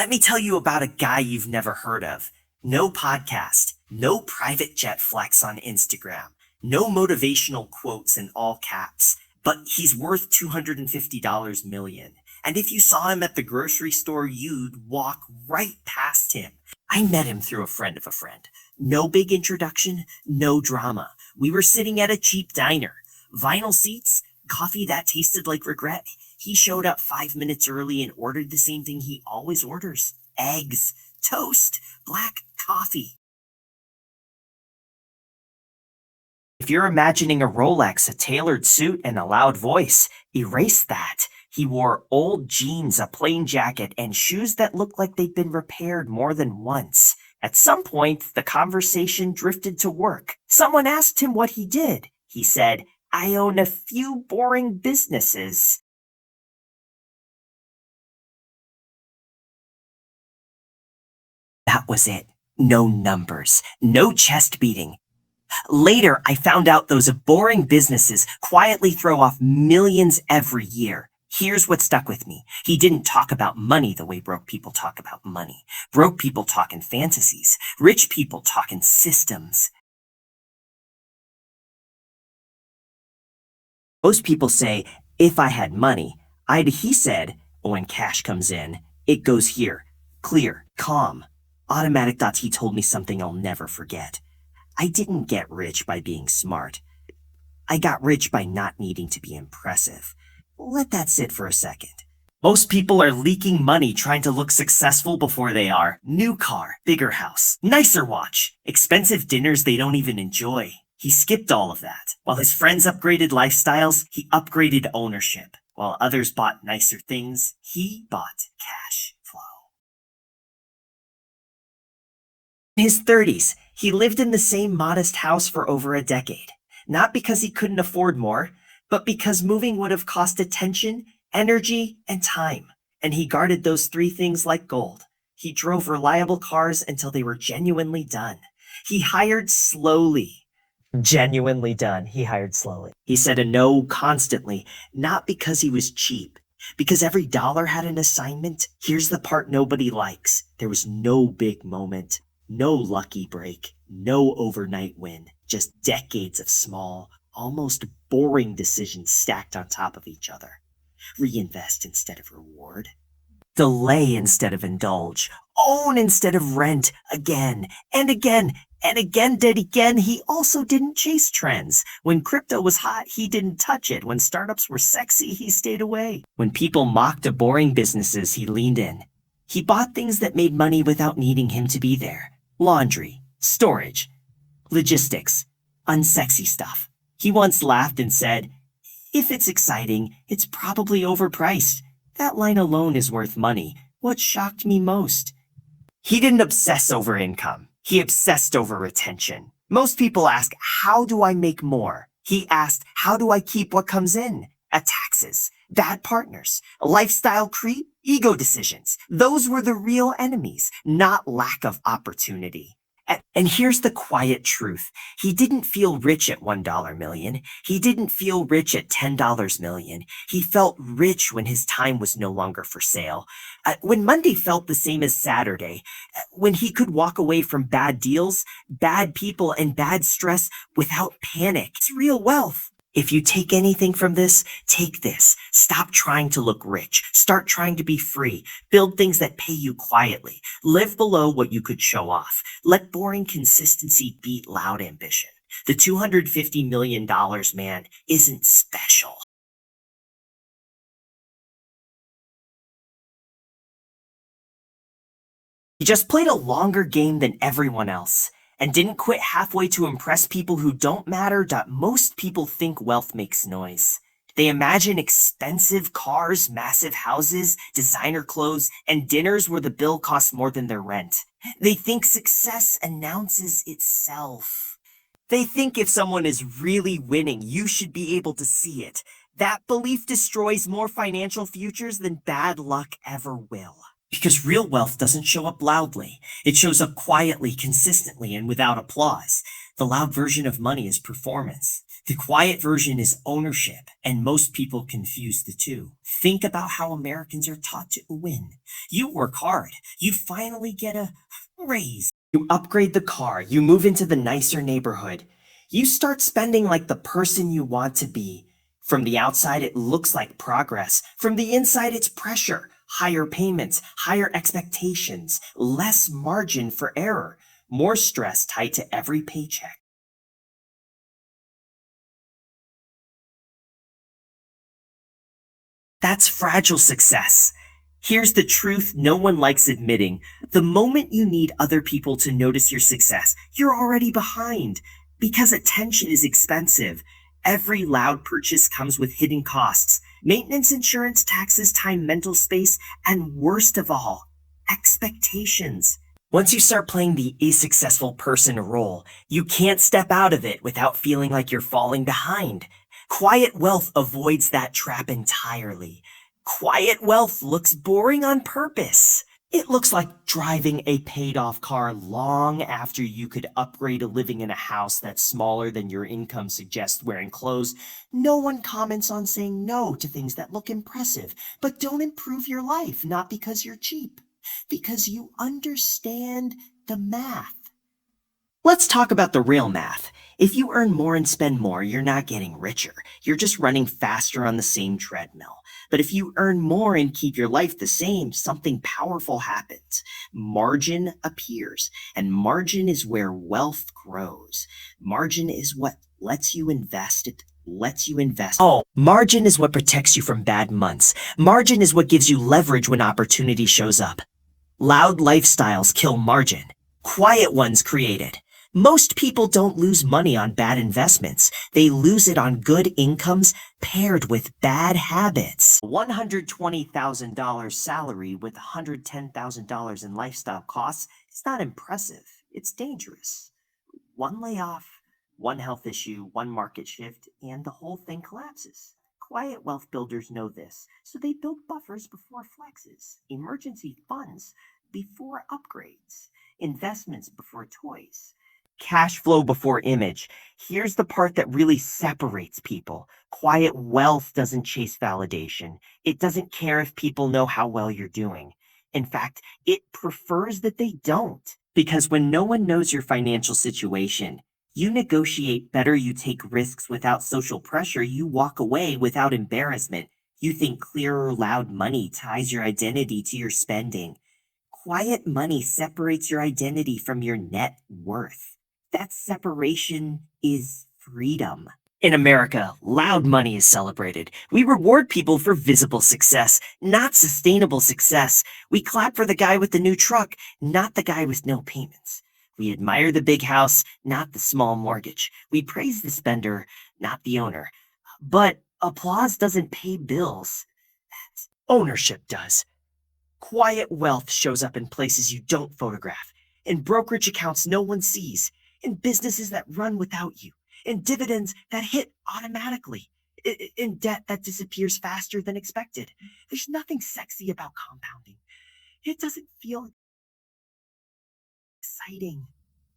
Let me tell you about a guy you've never heard of. No podcast, no private jet flex on Instagram, no motivational quotes in all caps, but he's worth $250 million. And if you saw him at the grocery store, you'd walk right past him. I met him through a friend of a friend. No big introduction, no drama. We were sitting at a cheap diner. Vinyl seats, coffee that tasted like regret. He showed up 5 minutes early and ordered the same thing he always orders. Eggs, toast, black coffee. If you're imagining a Rolex, a tailored suit, and a loud voice, erase that. He wore old jeans, a plain jacket, and shoes that looked like they'd been repaired more than once. At some point, the conversation drifted to work. Someone asked him what he did. He said, "I own a few boring businesses." That was it. No numbers, no chest beating. Later, I found out those boring businesses quietly throw off millions every year. Here's what stuck with me. He didn't talk about money the way broke people talk about money. Broke people talk in fantasies. Rich people talk in systems. Most people say, if I had money, he said, when cash comes in, it goes here. Clear, calm, automatic dots. He told me something I'll never forget. I didn't get rich by being smart. I got rich by not needing to be impressive. Let that sit for a second. Most people are leaking money trying to look successful before they are. New car, bigger house, nicer watch, expensive dinners they don't even enjoy. He skipped all of that. While his friends upgraded lifestyles, he upgraded ownership. While others bought nicer things, he bought cash flow. In his 30s, he lived in the same modest house for over a decade. Not because he couldn't afford more, but because moving would have cost attention, energy, and time. And he guarded those three things like gold. He drove reliable cars until they were genuinely done. He hired slowly. Genuinely done. He hired slowly. He said a no constantly, not because he was cheap, because every dollar had an assignment. Here's the part nobody likes. There was no big moment, no lucky break, no overnight win, just decades of small, almost boring decisions stacked on top of each other. Reinvest instead of reward. Delay instead of indulge. Own instead of rent. Again and again and again did again. He also didn't chase trends. When crypto was hot, he didn't touch it. When startups were sexy, he stayed away. When people mocked boring businesses, he leaned in. He bought things that made money without needing him to be there. Laundry, storage, logistics, unsexy stuff. He once laughed and said, "If it's exciting, it's probably overpriced. That line alone is worth money." What shocked me most? He didn't obsess over income. He obsessed over retention. Most people ask, how do I make more? He asked, how do I keep what comes in? Taxes, bad partners, lifestyle creep, ego decisions. Those were the real enemies, not lack of opportunity. And here's the quiet truth. He didn't feel rich at $1 million. He didn't feel rich at $10 million. He felt rich when his time was no longer for sale. When Monday felt the same as Saturday. When he could walk away from bad deals, bad people, and bad stress without panic. It's real wealth. If you take anything from this, take this. Stop trying to look rich. Start trying to be free. Build things that pay you quietly. Live below what you could show off. Let boring consistency beat loud ambition. The $250 million man isn't special. He just played a longer game than everyone else, and didn't quit halfway to impress people who don't matter. Most people think wealth makes noise. They imagine expensive cars, massive houses, designer clothes, and dinners where the bill costs more than their rent. They think success announces itself. They think if someone is really winning, you should be able to see it. That belief destroys more financial futures than bad luck ever will. Because real wealth doesn't show up loudly. It shows up quietly, consistently, and without applause. The loud version of money is performance. The quiet version is ownership, and most people confuse the two. Think about how Americans are taught to win. You work hard, you finally get a raise. You upgrade the car, you move into the nicer neighborhood. You start spending like the person you want to be. From the outside, it looks like progress. From the inside, it's pressure. Higher payments, higher expectations, less margin for error, more stress tied to every paycheck. That's fragile success. Here's the truth no one likes admitting. The moment you need other people to notice your success, you're already behind. Because attention is expensive. Every loud purchase comes with hidden costs. Maintenance, insurance, taxes, time, mental space, and worst of all, expectations. Once you start playing the a successful person role, you can't step out of it without feeling like you're falling behind. Quiet wealth avoids that trap entirely. Quiet wealth looks boring on purpose. It looks like driving a paid off car long after you could upgrade to living in a house that's smaller than your income suggests wearing clothes. No one comments on saying no to things that look impressive, but don't improve your life, not because you're cheap, because you understand the math. Let's talk about the real math. If you earn more and spend more, you're not getting richer. You're just running faster on the same treadmill. But if you earn more and keep your life the same, something powerful happens. Margin appears, and margin is where wealth grows. Margin is what lets you invest. It lets you invest. Oh, margin is what protects you from bad months. Margin is what gives you leverage when opportunity shows up. Loud lifestyles kill margin. Quiet ones create it. Most people don't lose money on bad investments. They lose it on good incomes paired with bad habits. $120,000 salary with $110,000 in lifestyle costs is not impressive. It's dangerous. One layoff, one health issue, one market shift, and the whole thing collapses. Quiet wealth builders know this, so they build buffers before flexes, emergency funds before upgrades, investments before toys. Cash flow before image. Here's the part that really separates people. Quiet wealth doesn't chase validation. It doesn't care if people know how well you're doing. In fact, it prefers that they don't. Because when no one knows your financial situation, you negotiate better, you take risks without social pressure, you walk away without embarrassment. You think clearer, loud money ties your identity to your spending. Quiet money separates your identity from your net worth. That separation is freedom. In America, loud money is celebrated. We reward people for visible success, not sustainable success. We clap for the guy with the new truck, not the guy with no payments. We admire the big house, not the small mortgage. We praise the spender, not the owner. But applause doesn't pay bills. Ownership does. Quiet wealth shows up in places you don't photograph, in brokerage accounts no one sees, in businesses that run without you, in dividends that hit automatically, in debt that disappears faster than expected. There's nothing sexy about compounding. It doesn't feel exciting.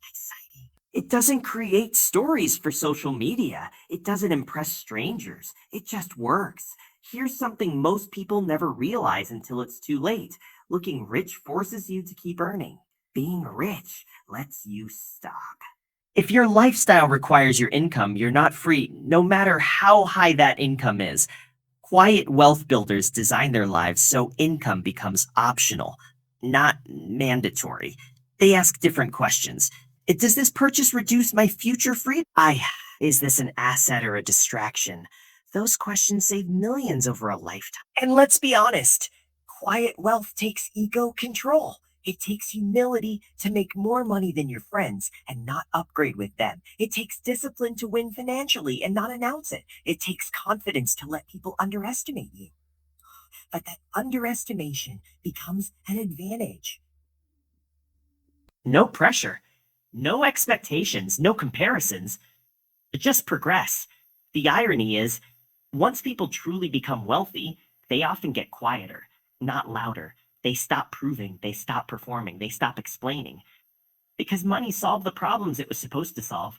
Exciting. It doesn't create stories for social media. It doesn't impress strangers. It just works. Here's something most people never realize until it's too late. Looking rich forces you to keep earning. Being rich lets you stop. If your lifestyle requires your income, you're not free, no matter how high that income is. Quiet wealth builders design their lives so income becomes optional, not mandatory. They ask different questions. Does this purchase reduce my future freedom? Is this an asset or a distraction? Those questions save millions over a lifetime. And let's be honest, quiet wealth takes ego control. It takes humility to make more money than your friends and not upgrade with them. It takes discipline to win financially and not announce it. It takes confidence to let people underestimate you. But that underestimation becomes an advantage. No pressure, no expectations, no comparisons. Just progress. The irony is, once people truly become wealthy, they often get quieter, not louder. They stop proving, they stop performing, they stop explaining. Because money solved the problems it was supposed to solve.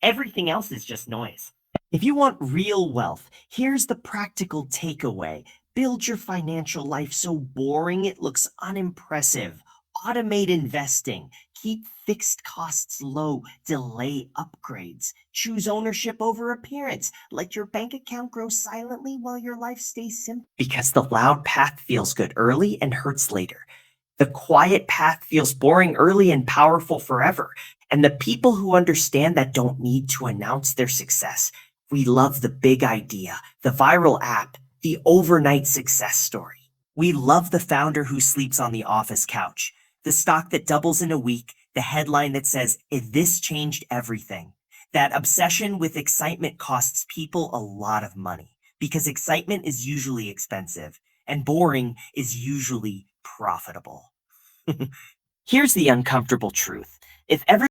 Everything else is just noise. If you want real wealth, here's the practical takeaway. Build your financial life so boring it looks unimpressive. Automate investing. Keep fixed costs low. Delay upgrades. Choose ownership over appearance. Let your bank account grow silently while your life stays simple. Because the loud path feels good early and hurts later. The quiet path feels boring early and powerful forever. And the people who understand that don't need to announce their success. We love the big idea, the viral app, the overnight success story. We love the founder who sleeps on the office couch, the stock that doubles in a week, the headline that says, "This changed everything." That obsession with excitement costs people a lot of money because excitement is usually expensive and boring is usually profitable. Here's the uncomfortable truth. If every